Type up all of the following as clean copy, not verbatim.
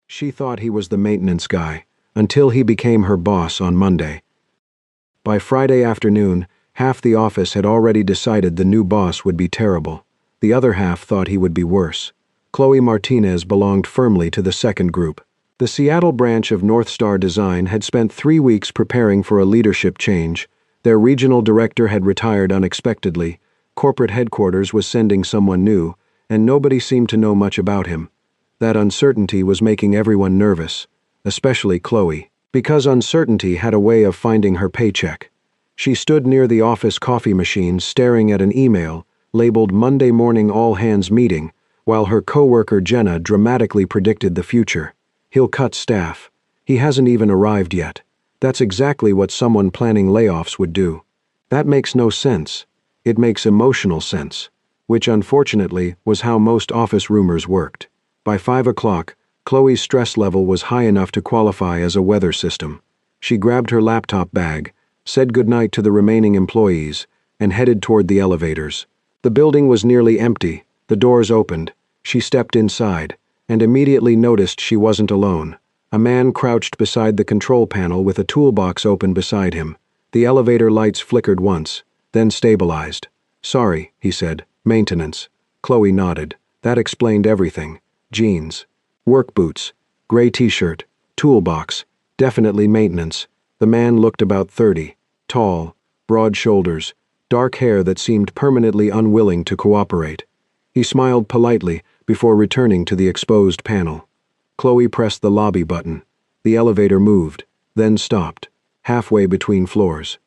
She thought he was the maintenance guy, until he became her boss on Monday. By Friday afternoon, half the office had already decided the new boss would be terrible. The other half thought he would be worse. Chloe Martinez belonged firmly to the second group. The Seattle branch of North Star Design had spent 3 weeks preparing for a leadership change. Their regional director had retired unexpectedly, corporate headquarters was sending someone new, and nobody seemed to know much about him. That uncertainty was making everyone nervous, especially Chloe, because uncertainty had a way of finding her paycheck. She stood near the office coffee machine staring at an email labeled Monday Morning All Hands Meeting, while her coworker Jenna dramatically predicted the future. He'll cut staff. He hasn't even arrived yet. That's exactly what someone planning layoffs would do. That makes no sense. It makes emotional sense, which unfortunately was how most office rumors worked. By 5 o'clock, Chloe's stress level was high enough to qualify as a weather system. She grabbed her laptop bag, said goodnight to the remaining employees, and headed toward the elevators. The building was nearly empty. The doors opened. She stepped inside, and immediately noticed she wasn't alone. A man crouched beside the control panel with a toolbox open beside him. The elevator lights flickered once, then stabilized. "Sorry," he said. "Maintenance." Chloe nodded. That explained everything. Jeans, work boots, gray t-shirt, toolbox, definitely maintenance. The man looked about 30, tall, broad shoulders, dark hair that seemed permanently unwilling to cooperate. He smiled politely before returning to the exposed panel. Chloe pressed the lobby button. The elevator moved, then stopped, halfway between floors.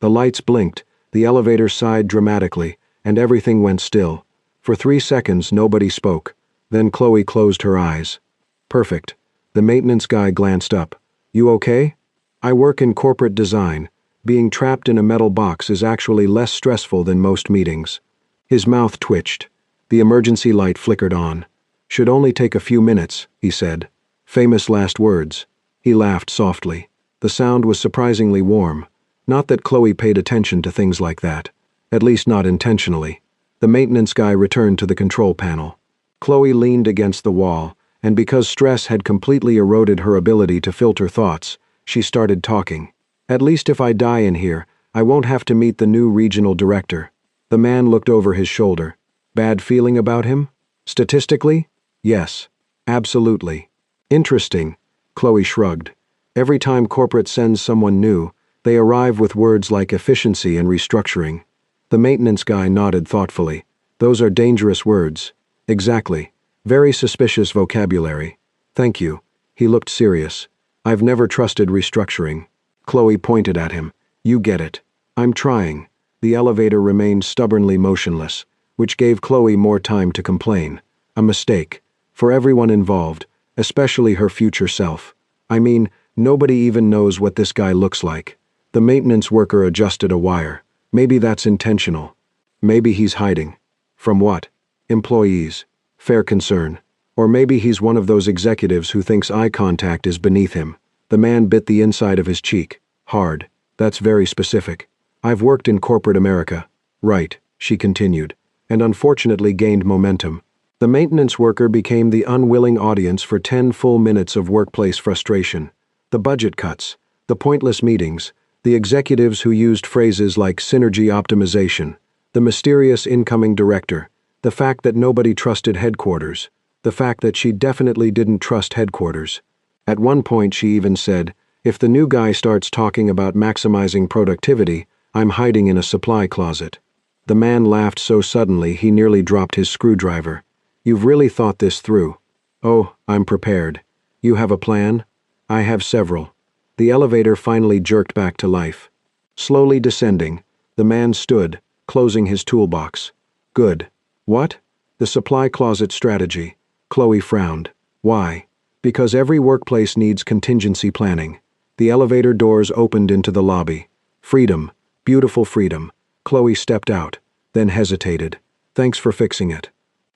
The lights blinked, the elevator sighed dramatically, and everything went still. For 3 seconds nobody spoke. Then Chloe closed her eyes. "Perfect." The maintenance guy glanced up. "You okay?" "I work in corporate design. Being trapped in a metal box is actually less stressful than most meetings." His mouth twitched. The emergency light flickered on. "Should only take a few minutes," he said. Famous last words. He laughed softly. The sound was surprisingly warm. Not that Chloe paid attention to things like that. At least not intentionally. The maintenance guy returned to the control panel. Chloe leaned against the wall, and because stress had completely eroded her ability to filter thoughts, she started talking. "At least if I die in here, I won't have to meet the new regional director." The man looked over his shoulder. "Bad feeling about him?" "Statistically? Yes. Absolutely." "Interesting." Chloe shrugged. Every time corporate sends someone new, they arrive with words like efficiency and restructuring. The maintenance guy nodded thoughtfully. "Those are dangerous words." "Exactly. Very suspicious vocabulary." "Thank you." He looked serious. "I've never trusted restructuring." Chloe pointed at him. "You get it." "I'm trying." The elevator remained stubbornly motionless, which gave Chloe more time to complain. A mistake. For everyone involved, especially her future self. I mean, nobody even knows what this guy looks like. The maintenance worker adjusted a wire. Maybe that's intentional. Maybe he's hiding. From what? Employees. Fair concern. Or maybe he's one of those executives who thinks eye contact is beneath him. The man bit the inside of his cheek. Hard. That's very specific. "I've worked in corporate America." "Right," she continued, and unfortunately gained momentum. The maintenance worker became the unwilling audience for 10 full minutes of workplace frustration. The budget cuts, the pointless meetings, the executives who used phrases like synergy optimization, the mysterious incoming director, the fact that nobody trusted headquarters, the fact that she definitely didn't trust headquarters. At one point she even said, "If the new guy starts talking about maximizing productivity, I'm hiding in a supply closet." The man laughed so suddenly he nearly dropped his screwdriver. "You've really thought this through." "Oh, I'm prepared." "You have a plan?" "I have several." The elevator finally jerked back to life. Slowly descending, the man stood, closing his toolbox. "Good." "What?" "The supply closet strategy." Chloe frowned. "Why?" "Because every workplace needs contingency planning." The elevator doors opened into the lobby. Freedom. Beautiful freedom. Chloe stepped out, then hesitated. "Thanks for fixing it."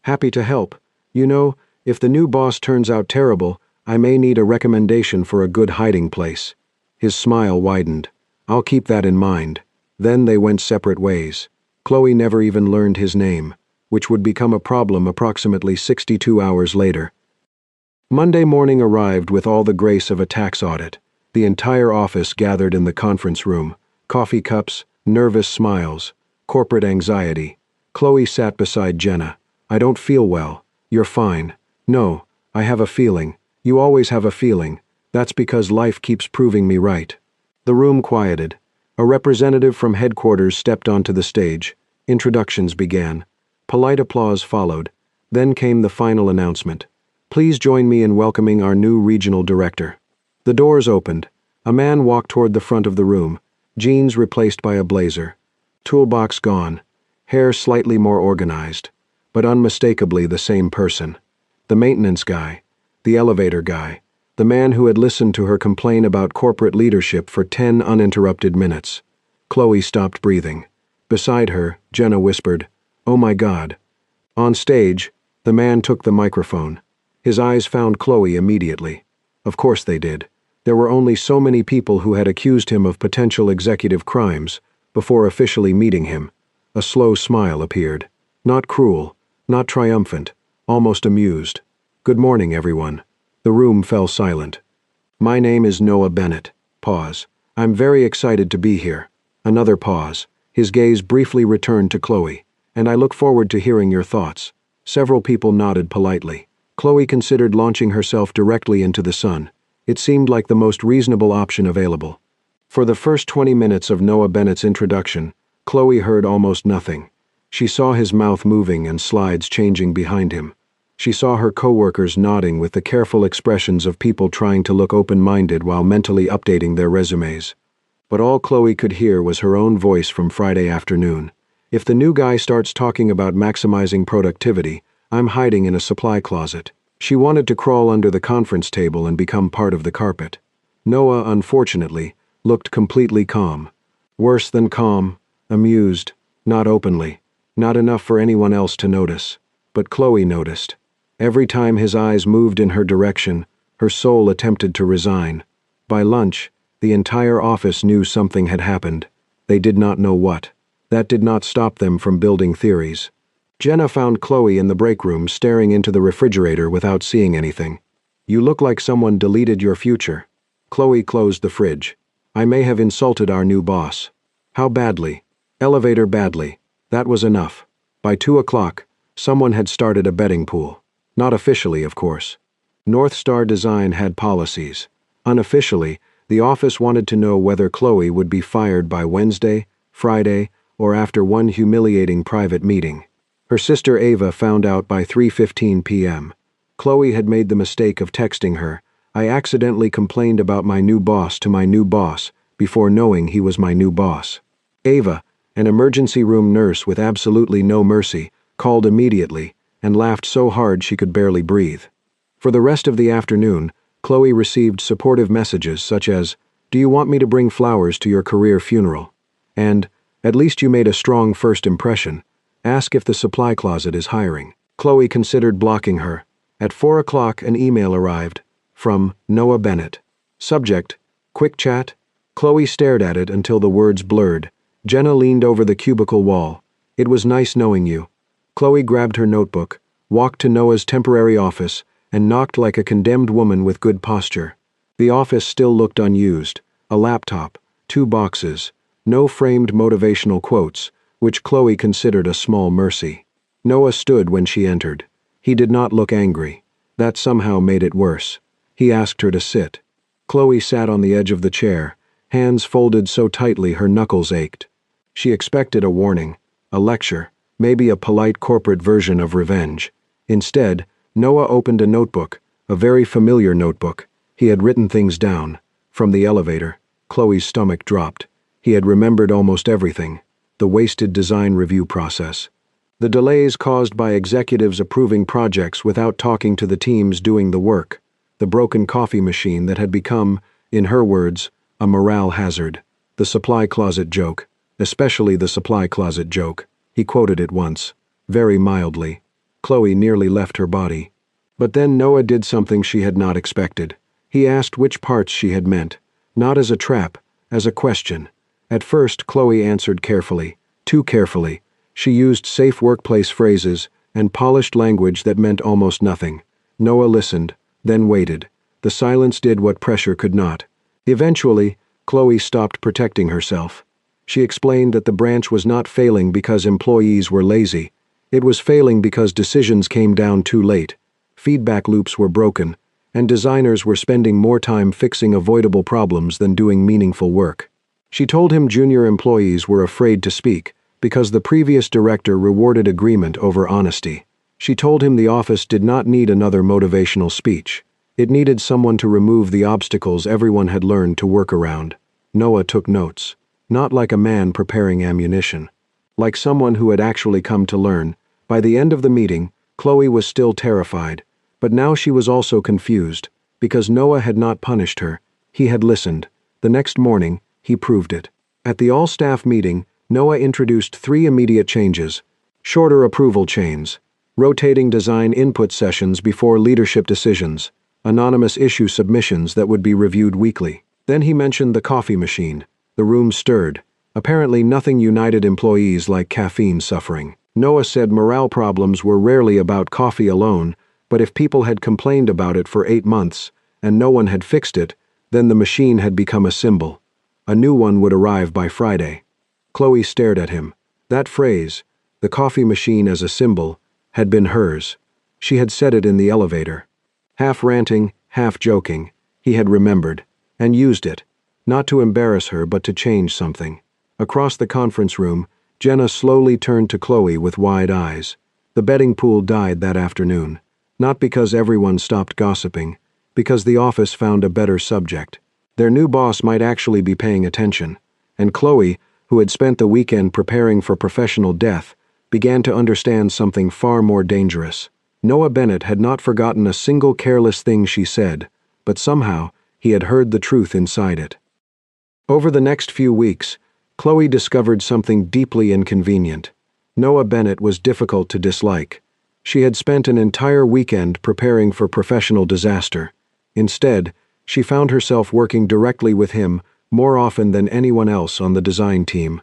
"Happy to help. You know, if the new boss turns out terrible, I may need a recommendation for a good hiding place." His smile widened. "I'll keep that in mind." Then they went separate ways. Chloe never even learned his name, which would become a problem approximately 62 hours later. Monday morning arrived with all the grace of a tax audit. The entire office gathered in the conference room. Coffee cups, nervous smiles, corporate anxiety. Chloe sat beside Jenna. "I don't feel well." "You're fine." "No, I have a feeling." "You always have a feeling. That's because life keeps proving me right." The room quieted. A representative from headquarters stepped onto the stage. Introductions began. Polite applause followed. Then came the final announcement. "Please join me in welcoming our new regional director." The doors opened. A man walked toward the front of the room, jeans replaced by a blazer. Toolbox gone. Hair slightly more organized, but unmistakably the same person. The maintenance guy. The elevator guy. The man who had listened to her complain about corporate leadership for 10 uninterrupted minutes. Chloe stopped breathing. Beside her, Jenna whispered, "Oh my God." On stage, the man took the microphone. His eyes found Chloe immediately. Of course they did. There were only so many people who had accused him of potential executive crimes before officially meeting him. A slow smile appeared. Not cruel, not triumphant, almost amused. "Good morning, everyone." The room fell silent. "My name is Noah Bennett." Pause. "I'm very excited to be here." Another pause. His gaze briefly returned to Chloe. "And I look forward to hearing your thoughts." Several people nodded politely. Chloe considered launching herself directly into the sun. It seemed like the most reasonable option available. For the first 20 minutes of Noah Bennett's introduction, Chloe heard almost nothing. She saw his mouth moving and slides changing behind him. She saw her coworkers nodding with the careful expressions of people trying to look open-minded while mentally updating their resumes. But all Chloe could hear was her own voice from Friday afternoon. "If the new guy starts talking about maximizing productivity, I'm hiding in a supply closet." She wanted to crawl under the conference table and become part of the carpet. Noah, unfortunately, looked completely calm. Worse than calm, amused, not openly, not enough for anyone else to notice. But Chloe noticed. Every time his eyes moved in her direction, her soul attempted to resign. By lunch, the entire office knew something had happened. They did not know what. That did not stop them from building theories. Jenna found Chloe in the break room staring into the refrigerator without seeing anything. "You look like someone deleted your future." Chloe closed the fridge. "I may have insulted our new boss." "How badly?" "Elevator badly. That was enough." By 2 o'clock, someone had started a betting pool. Not officially, of course. North Star Design had policies. Unofficially, the office wanted to know whether Chloe would be fired by Wednesday, Friday, or after one humiliating private meeting. Her sister Ava found out by 3:15 p.m. Chloe had made the mistake of texting her, "I accidentally complained about my new boss to my new boss before knowing he was my new boss." Ava, an emergency room nurse with absolutely no mercy, called immediately and laughed so hard she could barely breathe. For the rest of the afternoon, Chloe received supportive messages such as, "Do you want me to bring flowers to your career funeral?" And, "At least you made a strong first impression. Ask if the supply closet is hiring." Chloe considered blocking her. At 4 o'clock, an email arrived from Noah Bennett. Subject, "Quick chat." Chloe stared at it until the words blurred. Jenna leaned over the cubicle wall. "It was nice knowing you." Chloe grabbed her notebook, walked to Noah's temporary office, and knocked like a condemned woman with good posture. The office still looked unused. A laptop, 2 boxes, no framed motivational quotes, which Chloe considered a small mercy. Noah stood when she entered. He did not look angry. That somehow made it worse. He asked her to sit. Chloe sat on the edge of the chair, hands folded so tightly her knuckles ached. She expected a warning, a lecture, maybe a polite corporate version of revenge. Instead, Noah opened a notebook, a very familiar notebook. He had written things down. From the elevator, Chloe's stomach dropped. He had remembered almost everything. The wasted design review process. The delays caused by executives approving projects without talking to the teams doing the work. The broken coffee machine that had become, in her words, a morale hazard. The supply closet joke, especially the supply closet joke. He quoted it once, very mildly. Chloe nearly left her body. But then Noah did something she had not expected. He asked which parts she had meant, not as a trap, as a question. At first, Chloe answered carefully, too carefully. She used safe workplace phrases and polished language that meant almost nothing. Noah listened, then waited. The silence did what pressure could not. Eventually, Chloe stopped protecting herself. She explained that the branch was not failing because employees were lazy. It was failing because decisions came down too late. Feedback loops were broken, and designers were spending more time fixing avoidable problems than doing meaningful work. She told him junior employees were afraid to speak because the previous director rewarded agreement over honesty. She told him the office did not need another motivational speech. It needed someone to remove the obstacles everyone had learned to work around. Noah took notes, not like a man preparing ammunition, like someone who had actually come to learn. By the end of the meeting, Chloe was still terrified, but now she was also confused, because Noah had not punished her. He had listened. The next morning, he proved it. At the all-staff meeting, Noah introduced 3 immediate changes: shorter approval chains, rotating design input sessions before leadership decisions, anonymous issue submissions that would be reviewed weekly. Then he mentioned the coffee machine. The room stirred. Apparently nothing united employees like caffeine suffering. Noah said morale problems were rarely about coffee alone, but if people had complained about it for 8 months, and no one had fixed it, then the machine had become a symbol. A new one would arrive by Friday. Chloe stared at him. That phrase, the coffee machine as a symbol, had been hers. She had said it in the elevator. Half ranting, half joking, he had remembered, and used it, not to embarrass her but to change something. Across the conference room, Jenna slowly turned to Chloe with wide eyes. The betting pool died that afternoon, not because everyone stopped gossiping, because the office found a better subject. Their new boss might actually be paying attention, and Chloe, who had spent the weekend preparing for professional death, began to understand something far more dangerous. Noah Bennett had not forgotten a single careless thing she said, but somehow he had heard the truth inside it. Over the next few weeks, Chloe discovered something deeply inconvenient. Noah Bennett was difficult to dislike. She had spent an entire weekend preparing for professional disaster. Instead, she found herself working directly with him more often than anyone else on the design team.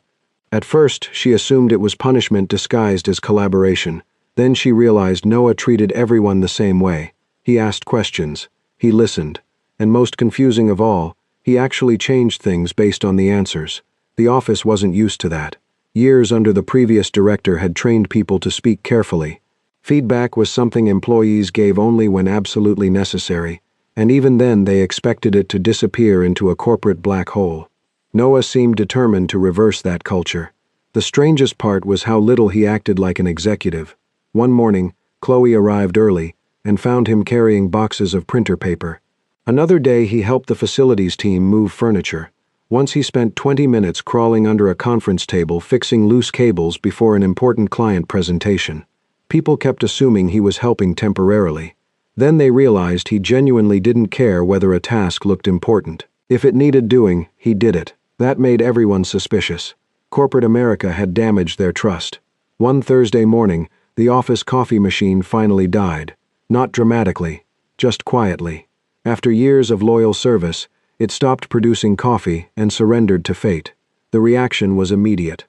At first, she assumed it was punishment disguised as collaboration. Then she realized Noah treated everyone the same way. He asked questions. He listened. And most confusing of all, he actually changed things based on the answers. The office wasn't used to that. Years under the previous director had trained people to speak carefully. Feedback was something employees gave only when absolutely necessary, and even then they expected it to disappear into a corporate black hole. Noah seemed determined to reverse that culture. The strangest part was how little he acted like an executive. One morning, Chloe arrived early and found him carrying boxes of printer paper. Another day he helped the facilities team move furniture. Once he spent 20 minutes crawling under a conference table fixing loose cables before an important client presentation. People kept assuming he was helping temporarily. Then they realized he genuinely didn't care whether a task looked important. If it needed doing, he did it. That made everyone suspicious. Corporate America had damaged their trust. One Thursday morning, the office coffee machine finally died. Not dramatically, just quietly. After years of loyal service, it stopped producing coffee and surrendered to fate. The reaction was immediate.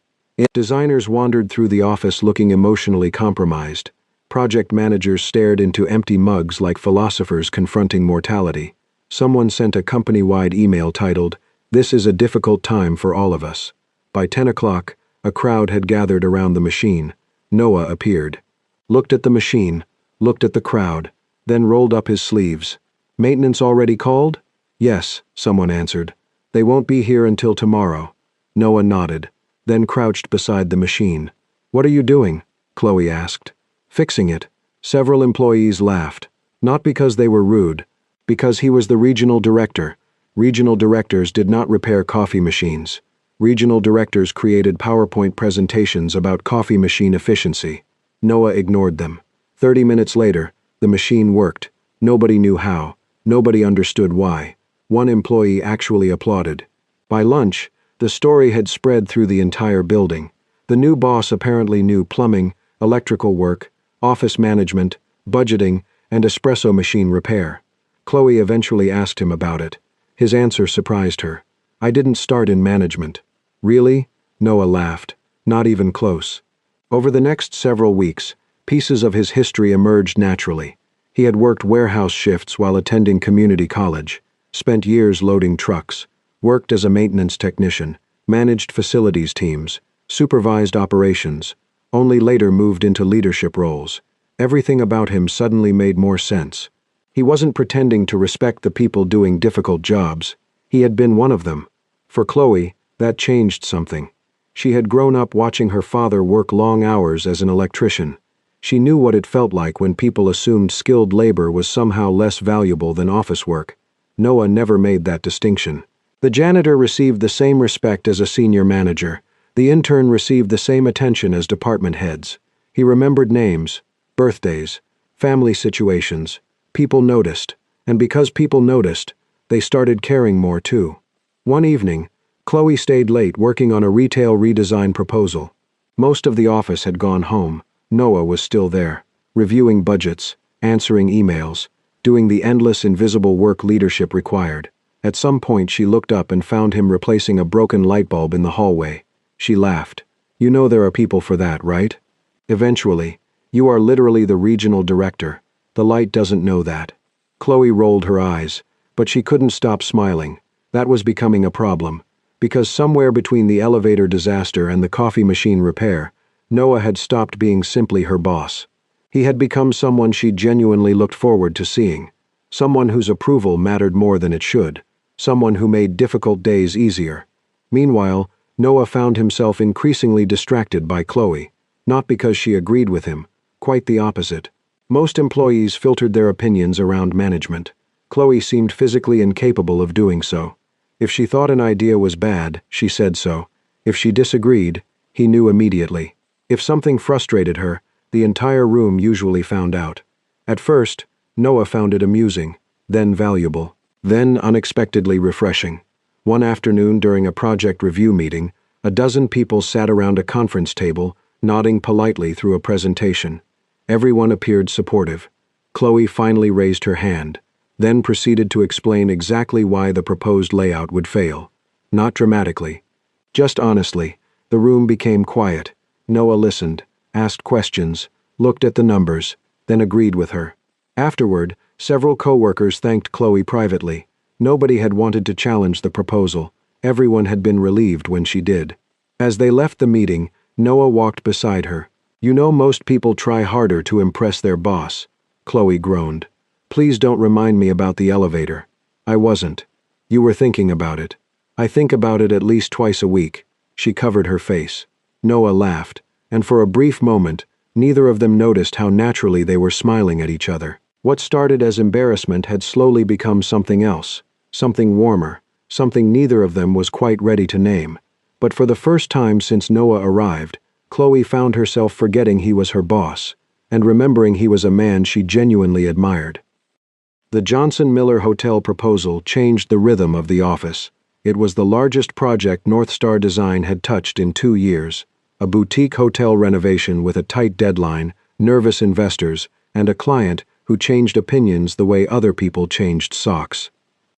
Designers wandered through the office looking emotionally compromised. Project managers stared into empty mugs like philosophers confronting mortality. Someone sent a company-wide email titled, "This is a difficult time for all of us." By 10 o'clock, a crowd had gathered around the machine. Noah appeared. Looked at the machine, looked at the crowd, then rolled up his sleeves. "Maintenance already called?" "Yes," someone answered. "They won't be here until tomorrow." Noah nodded, then crouched beside the machine. "What are you doing?" Chloe asked. "Fixing it." Several employees laughed, not because they were rude, because he was the regional director. Regional directors did not repair coffee machines. Regional directors created PowerPoint presentations about coffee machine efficiency. Noah ignored them. 30 minutes later, the machine worked. Nobody knew how. Nobody understood why. One employee actually applauded. By lunch, the story had spread through the entire building. The new boss apparently knew plumbing, electrical work, office management, budgeting, and espresso machine repair. Chloe eventually asked him about it. His answer surprised her. "I didn't start in management." "Really?" Noah laughed. "Not even close." Over the next several weeks, pieces of his history emerged naturally. He had worked warehouse shifts while attending community college, spent years loading trucks, worked as a maintenance technician, managed facilities teams, supervised operations, only later moved into leadership roles. Everything about him suddenly made more sense. He wasn't pretending to respect the people doing difficult jobs. He had been one of them. For Chloe, that changed something. She had grown up watching her father work long hours as an electrician. She knew what it felt like when people assumed skilled labor was somehow less valuable than office work. Noah never made that distinction. The janitor received the same respect as a senior manager. The intern received the same attention as department heads. He remembered names, birthdays, family situations. People noticed, and because people noticed, they started caring more too. One evening, Chloe stayed late working on a retail redesign proposal. Most of the office had gone home. Noah was still there, reviewing budgets, answering emails, doing the endless invisible work leadership required. At some point she looked up and found him replacing a broken light bulb in the hallway. She laughed. "You know there are people for that, right? Eventually, you are literally the regional director. The light doesn't know that." Chloe rolled her eyes, but she couldn't stop smiling. That was becoming a problem, because somewhere between the elevator disaster and the coffee machine repair, Noah had stopped being simply her boss. He had become someone she genuinely looked forward to seeing, someone whose approval mattered more than it should, someone who made difficult days easier. Meanwhile, Noah found himself increasingly distracted by Chloe, not because she agreed with him, quite the opposite. Most employees filtered their opinions around management. Chloe seemed physically incapable of doing so. If she thought an idea was bad, she said so. If she disagreed, he knew immediately. If something frustrated her, the entire room usually found out. At first, Noah found it amusing, then valuable, then unexpectedly refreshing. One afternoon during a project review meeting, a dozen people sat around a conference table, nodding politely through a presentation. Everyone appeared supportive. Chloe finally raised her hand, then proceeded to explain exactly why the proposed layout would fail. Not dramatically, just honestly. The room became quiet. Noah listened, asked questions, looked at the numbers, then agreed with her. Afterward, several co-workers thanked Chloe privately. Nobody had wanted to challenge the proposal. Everyone had been relieved when she did. As they left the meeting, Noah walked beside her. "You know most people try harder to impress their boss," Chloe groaned. "Please don't remind me about the elevator." "I wasn't. You were thinking about it." "I think about it at least twice a week." She covered her face. Noah laughed, and for a brief moment, neither of them noticed how naturally they were smiling at each other. What started as embarrassment had slowly become something else, something warmer, something neither of them was quite ready to name. But for the first time since Noah arrived, Chloe found herself forgetting he was her boss, and remembering he was a man she genuinely admired. The Johnson Miller Hotel proposal changed the rhythm of the office. It was the largest project North Star Design had touched in 2 years, a boutique hotel renovation with a tight deadline, nervous investors, and a client who changed opinions the way other people changed socks.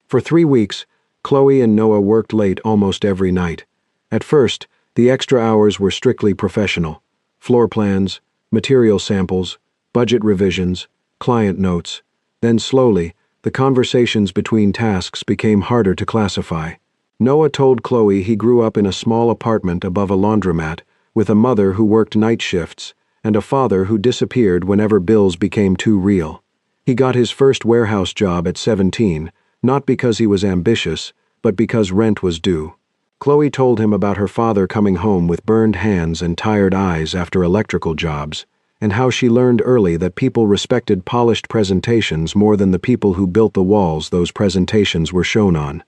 For 3 weeks, Chloe and Noah worked late almost every night. At first, the extra hours were strictly professional: floor plans, material samples, budget revisions, client notes. Then slowly, the conversations between tasks became harder to classify. Noah told Chloe he grew up in a small apartment above a laundromat with a mother who worked night shifts and a father who disappeared whenever bills became too real. He got his first warehouse job at 17, not because he was ambitious, but because rent was due. Chloe told him about her father coming home with burned hands and tired eyes after electrical jobs, and how she learned early that people respected polished presentations more than the people who built the walls those presentations were shown on.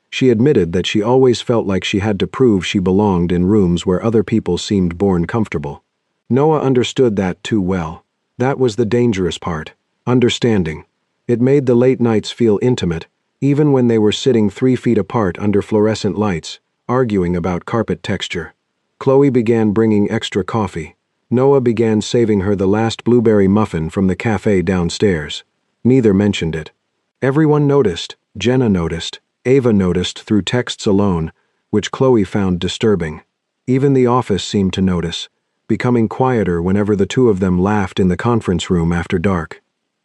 She admitted that she always felt like she had to prove she belonged in rooms where other people seemed born comfortable. Noah understood that too well. That was the dangerous part, understanding. It made the late nights feel intimate, even when they were sitting 3 feet apart under fluorescent lights, arguing about carpet texture. Chloe began bringing extra coffee. Noah began saving her the last blueberry muffin from the cafe downstairs. Neither mentioned it. Everyone noticed. Jenna noticed. Ava noticed through texts alone, which Chloe found disturbing. Even the office seemed to notice, becoming quieter whenever the two of them laughed in the conference room after dark.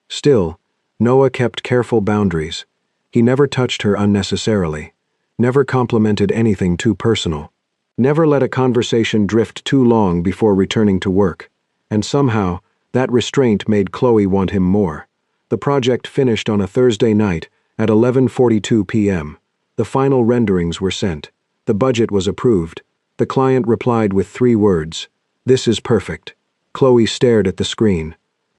Still, Noah kept careful boundaries. He never touched her unnecessarily, never complimented anything too personal, never let a conversation drift too long before returning to work. And somehow, that restraint made Chloe want him more. The project finished on a Thursday night at 11:42 p.m. The final renderings were sent. The budget was approved. The client replied with 3 words, "This is perfect." Chloe stared at the screen,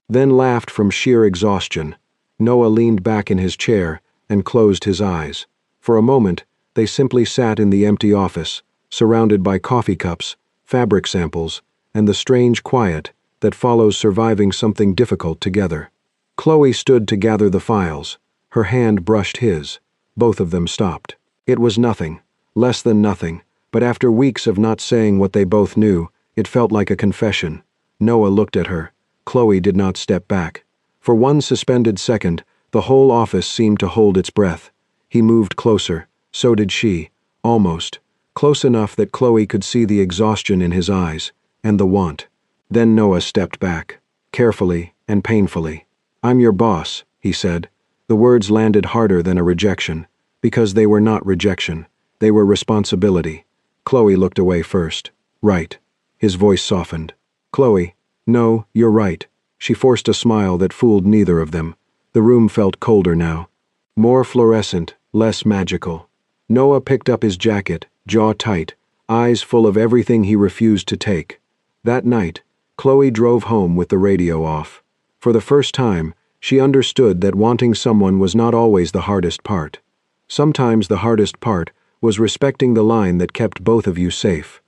then laughed from sheer exhaustion. Noah leaned back in his chair and closed his eyes. For a moment, they simply sat in the empty office, surrounded by coffee cups, fabric samples, and the strange quiet that follows surviving something difficult together. Chloe stood to gather the files. Her hand brushed his. Both of them stopped. It was nothing, less than nothing, but after weeks of not saying what they both knew, it felt like a confession. Noah looked at her. Chloe did not step back. For one suspended second, the whole office seemed to hold its breath. He moved closer. So did she. Almost. Close enough that Chloe could see the exhaustion in his eyes, and the want. Then Noah stepped back, carefully and painfully. "I'm your boss," he said. The words landed harder than a rejection, because they were not rejection. They were responsibility. Chloe looked away first. "Right." His voice softened. "Chloe, no, you're right." She forced a smile that fooled neither of them. The room felt colder now. More fluorescent, less magical. Noah picked up his jacket, jaw tight, eyes full of everything he refused to take. That night, Chloe drove home with the radio off. For the first time, she understood that wanting someone was not always the hardest part. Sometimes the hardest part was respecting the line that kept both of you safe.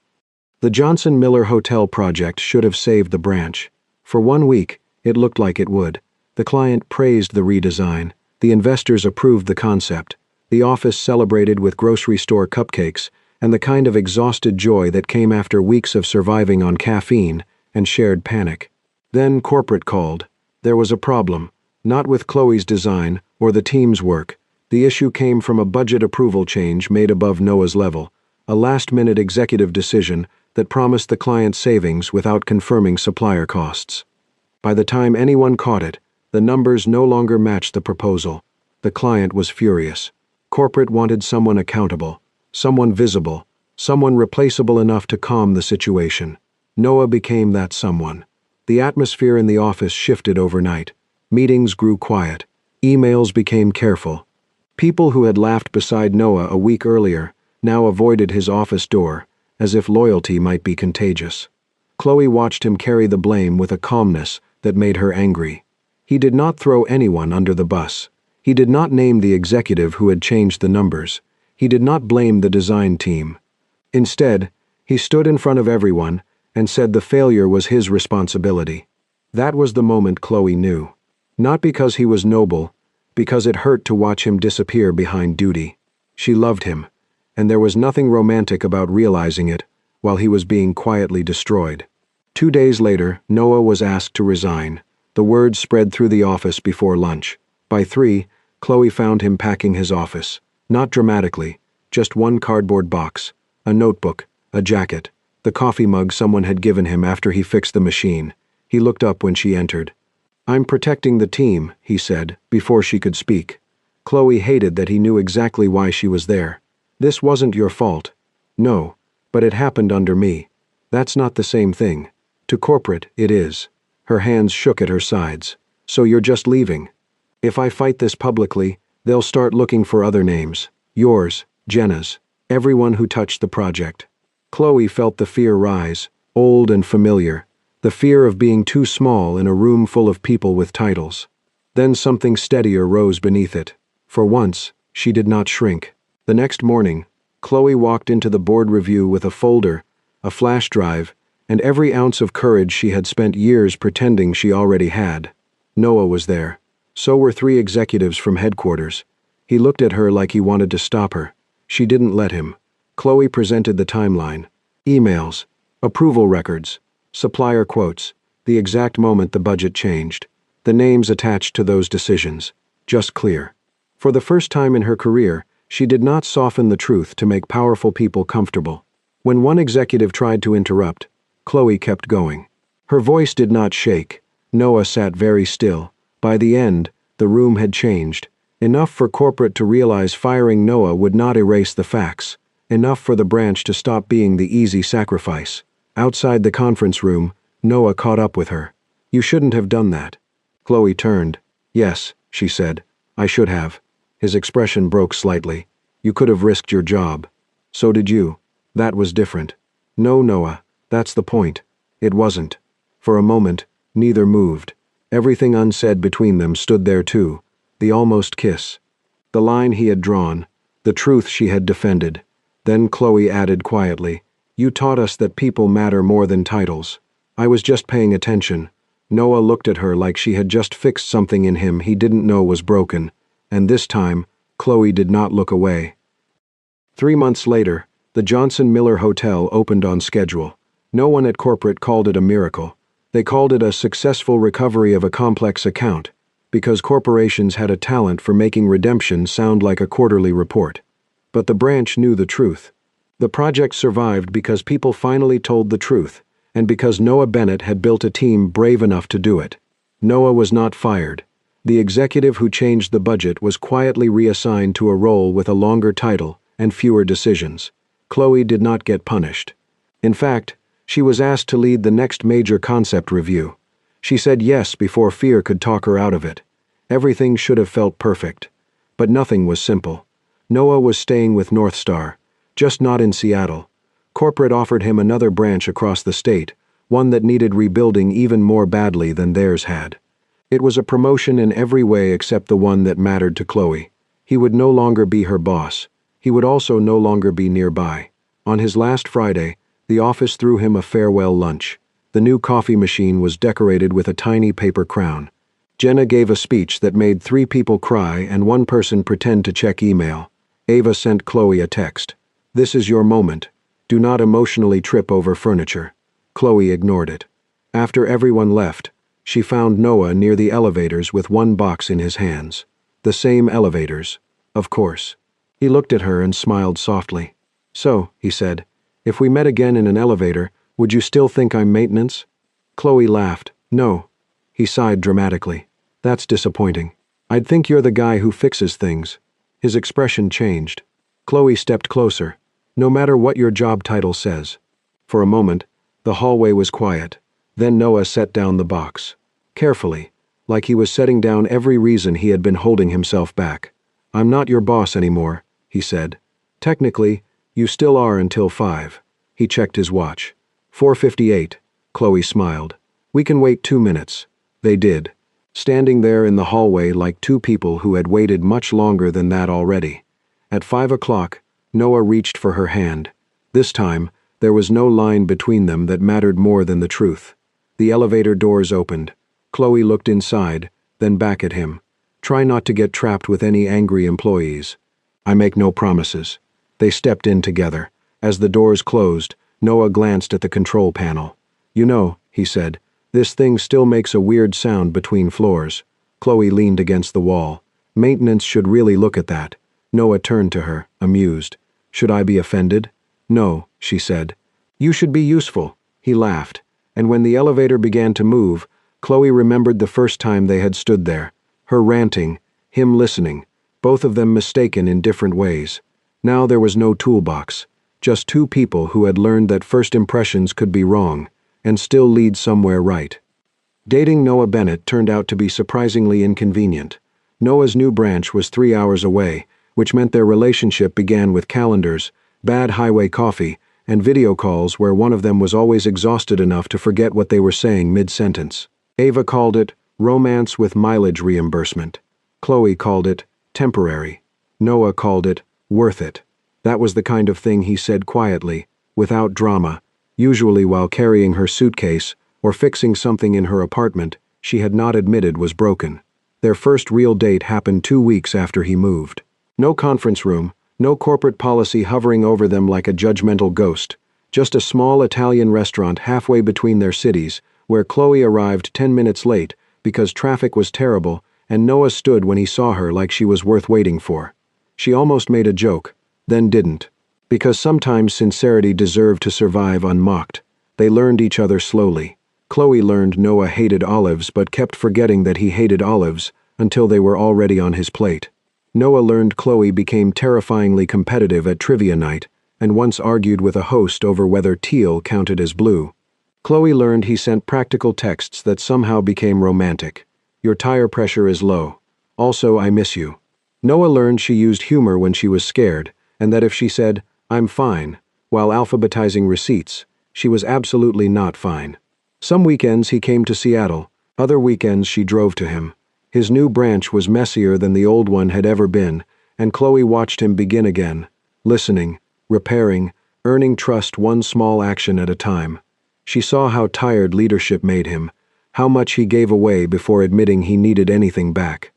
The Johnson Miller Hotel project should have saved the branch. For 1 week, it looked like it would. The client praised the redesign. The investors approved the concept. The office celebrated with grocery store cupcakes and the kind of exhausted joy that came after weeks of surviving on caffeine and shared panic. Then corporate called. There was a problem, not with Chloe's design or the team's work. The issue came from a budget approval change made above Noah's level, a last-minute executive decision that promised the client savings without confirming supplier costs. By the time anyone caught it, the numbers no longer matched the proposal. The client was furious. Corporate wanted someone accountable, someone visible, someone replaceable enough to calm the situation. Noah became that someone. The atmosphere in the office shifted overnight. Meetings grew quiet. Emails became careful. People who had laughed beside Noah a week earlier now avoided his office door, as if loyalty might be contagious. Chloe watched him carry the blame with a calmness that made her angry. He did not throw anyone under the bus. He did not name the executive who had changed the numbers. He did not blame the design team. Instead, he stood in front of everyone and said the failure was his responsibility. That was the moment Chloe knew. Not because he was noble, because it hurt to watch him disappear behind duty. She loved him, and there was nothing romantic about realizing it while he was being quietly destroyed. 2 days later, Noah was asked to resign. The word spread through the office before lunch. By 3, Chloe found him packing his office. Not dramatically, just one cardboard box, a notebook, a jacket, the coffee mug someone had given him after he fixed the machine. He looked up when she entered. "I'm protecting the team," he said, before she could speak. Chloe hated that he knew exactly why she was there. "This wasn't your fault." "No, but it happened under me." "That's not the same thing. To corporate, it is." Her hands shook at her sides. "So you're just leaving?" "If I fight this publicly, they'll start looking for other names. Yours, Jenna's, everyone who touched the project." Chloe felt the fear rise, old and familiar, the fear of being too small in a room full of people with titles. Then something steadier rose beneath it. For once, she did not shrink. The next morning, Chloe walked into the board review with a folder, a flash drive, and every ounce of courage she had spent years pretending she already had. Noah was there. So were 3 executives from headquarters. He looked at her like he wanted to stop her. She didn't let him. Chloe presented the timeline. Emails, approval records, supplier quotes, the exact moment the budget changed. The names attached to those decisions. Just clear. For the first time in her career, she did not soften the truth to make powerful people comfortable. When one executive tried to interrupt, Chloe kept going. Her voice did not shake. Noah sat very still, By the end, the room had changed. Enough for corporate to realize firing Noah would not erase the facts. Enough for the branch to stop being the easy sacrifice. Outside the conference room, Noah caught up with her. "You shouldn't have done that." Chloe turned. "Yes," she said. "I should have." His expression broke slightly. "You could have risked your job." "So did you. That was different." "No, Noah, that's the point." It wasn't. For a moment, neither moved. Everything unsaid between them stood there too. The almost kiss. The line he had drawn. The truth she had defended. Then Chloe added quietly, "You taught us that people matter more than titles." I was just paying attention. Noah looked at her like she had just fixed something in him he didn't know was broken. And this time, Chloe did not look away. 3 months later, the Johnson Miller Hotel opened on schedule. No one at corporate called it a miracle. They called it a successful recovery of a complex account, because corporations had a talent for making redemption sound like a quarterly report. But the branch knew the truth. The project survived because people finally told the truth, and because Noah Bennett had built a team brave enough to do it. Noah was not fired. The executive who changed the budget was quietly reassigned to a role with a longer title and fewer decisions. Chloe did not get punished. In fact, she was asked to lead the next major concept review. She said yes before fear could talk her out of it. Everything should have felt perfect. But nothing was simple. Noah was staying with North Star, just not in Seattle. Corporate offered him another branch across the state, one that needed rebuilding even more badly than theirs had. It was a promotion in every way except the one that mattered to Chloe. He would no longer be her boss. He would also no longer be nearby. On his last Friday, the office threw him a farewell lunch. The new coffee machine was decorated with a tiny paper crown. Jenna gave a speech that made 3 people cry and 1 person pretend to check email. Ava sent Chloe a text. "This is your moment. Do not emotionally trip over furniture." Chloe ignored it. After everyone left, she found Noah near the elevators with 1 box in his hands. The same elevators, of course. He looked at her and smiled softly. "So," he said, "if we met again in an elevator, would you still think I'm maintenance?" Chloe laughed. "No." He sighed dramatically. "That's disappointing. I'd think you're the guy who fixes things." His expression changed. Chloe stepped closer. "No matter what your job title says." For a moment, the hallway was quiet. Then Noah set down the box. Carefully, like he was setting down every reason he had been holding himself back. "I'm not your boss anymore," he said. "Technically, you still are until 5. He checked his watch. 4:58. Chloe smiled. "We can wait 2 minutes." They did, standing there in the hallway like 2 people who had waited much longer than that already. At 5 o'clock, Noah reached for her hand. This time, there was no line between them that mattered more than the truth. The elevator doors opened. Chloe looked inside, then back at him. "Try not to get trapped with any angry employees." "I make no promises." They stepped in together. As the doors closed, Noah glanced at the control panel. "You know," he said, "this thing still makes a weird sound between floors." Chloe leaned against the wall. "Maintenance should really look at that." Noah turned to her, amused. "Should I be offended?" "No," she said. "You should be useful." He laughed, and when the elevator began to move, Chloe remembered the first time they had stood there. Her ranting, him listening, both of them mistaken in different ways. Now there was no toolbox, just 2 people who had learned that first impressions could be wrong, and still lead somewhere right. Dating Noah Bennett turned out to be surprisingly inconvenient. Noah's new branch was 3 hours away, which meant their relationship began with calendars, bad highway coffee, and video calls where one of them was always exhausted enough to forget what they were saying mid-sentence. Ava called it romance with mileage reimbursement. Chloe called it temporary. Noah called it worth it. That was the kind of thing he said quietly, without drama, usually while carrying her suitcase or fixing something in her apartment she had not admitted was broken. Their first real date happened 2 weeks after he moved. No conference room, no corporate policy hovering over them like a judgmental ghost, just a small Italian restaurant halfway between their cities where Chloe arrived 10 minutes late because traffic was terrible and Noah stood when he saw her like she was worth waiting for. She almost made a joke, then didn't. Because sometimes sincerity deserved to survive unmocked. They learned each other slowly. Chloe learned Noah hated olives but kept forgetting that he hated olives until they were already on his plate. Noah learned Chloe became terrifyingly competitive at trivia night and once argued with a host over whether teal counted as blue. Chloe learned he sent practical texts that somehow became romantic. Your tire pressure is low. Also, I miss you. Noah learned she used humor when she was scared, and that if she said, I'm fine, while alphabetizing receipts, she was absolutely not fine. Some weekends he came to Seattle, other weekends she drove to him. His new branch was messier than the old one had ever been, and Chloe watched him begin again, listening, repairing, earning trust one small action at a time. She saw how tired leadership made him, how much he gave away before admitting he needed anything back.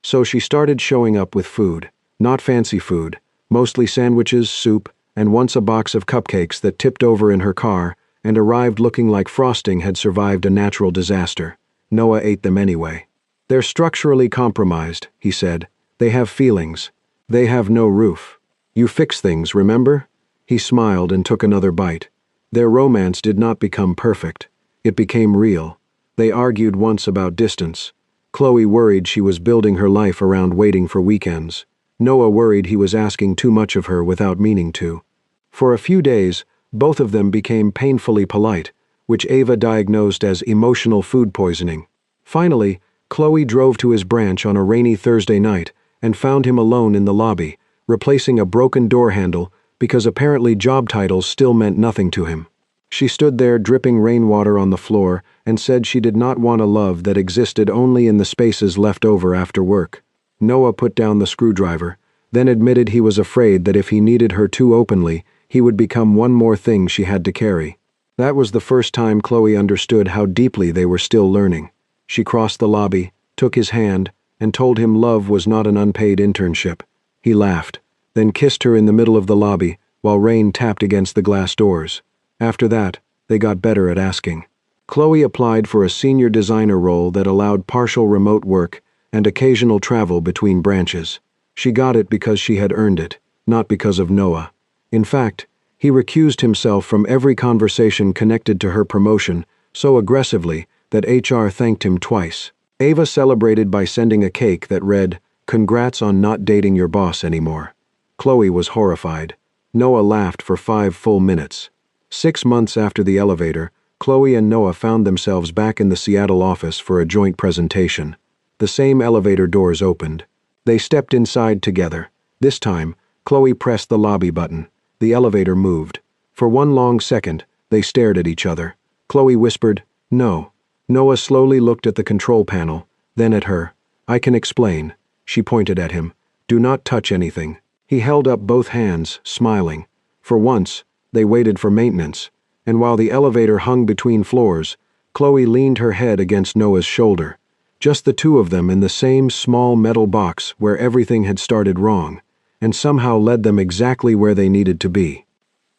So she started showing up with food, not fancy food, mostly sandwiches, soup, and once a box of cupcakes that tipped over in her car and arrived looking like frosting had survived a natural disaster. Noah ate them anyway. They're structurally compromised, he said. They have feelings. They have no roof. You fix things, remember? He smiled and took another bite. Their romance did not become perfect. It became real. They argued once about distance. Chloe worried she was building her life around waiting for weekends. Noah worried he was asking too much of her without meaning to. For a few days, both of them became painfully polite, which Ava diagnosed as emotional food poisoning. Finally, Chloe drove to his branch on a rainy Thursday night and found him alone in the lobby, replacing a broken door handle because apparently job titles still meant nothing to him. She stood there dripping rainwater on the floor and said she did not want a love that existed only in the spaces left over after work. Noah put down the screwdriver, then admitted he was afraid that if he needed her too openly, he would become one more thing she had to carry. That was the first time Chloe understood how deeply they were still learning. She crossed the lobby, took his hand, and told him love was not an unpaid internship. He laughed, then kissed her in the middle of the lobby while rain tapped against the glass doors. After that, they got better at asking. Chloe applied for a senior designer role that allowed partial remote work and occasional travel between branches. She got it because she had earned it, not because of Noah. In fact, he recused himself from every conversation connected to her promotion so aggressively that HR thanked him twice. Ava celebrated by sending a cake that read, "Congrats on not dating your boss anymore." Chloe was horrified. Noah laughed for 5 full minutes. 6 months after the elevator, Chloe and Noah found themselves back in the Seattle office for a joint presentation. The same elevator doors opened. They stepped inside together. This time, Chloe pressed the lobby button. The elevator moved. For one long second, they stared at each other. Chloe whispered, "No." Noah slowly looked at the control panel, then at her. "I can explain." She pointed at him. "Do not touch anything." He held up both hands, smiling. For once, they waited for maintenance, and while the elevator hung between floors, Chloe leaned her head against Noah's shoulder. Just the two of them in the same small metal box where everything had started wrong, and somehow led them exactly where they needed to be.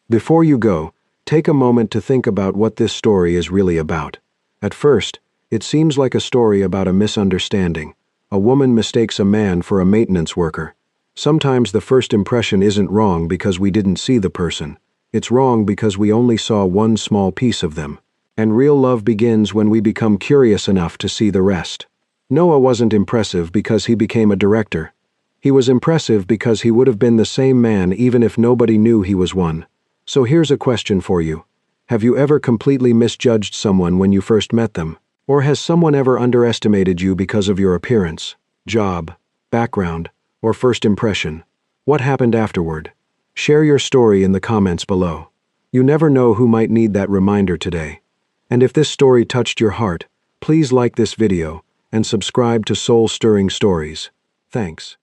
Before you go, take a moment to think about what this story is really about. At first, it seems like a story about a misunderstanding. A woman mistakes a man for a maintenance worker. Sometimes the first impression isn't wrong because we didn't see the person. It's wrong because we only saw one small piece of them. And real love begins when we become curious enough to see the rest. Noah wasn't impressive because he became a director. He was impressive because he would have been the same man even if nobody knew he was one. So here's a question for you. Have you ever completely misjudged someone when you first met them? Or has someone ever underestimated you because of your appearance, job, background, or first impression? What happened afterward? Share your story in the comments below. You never know who might need that reminder today. And if this story touched your heart, please like this video and subscribe to Soul Stirring Stories. Thanks.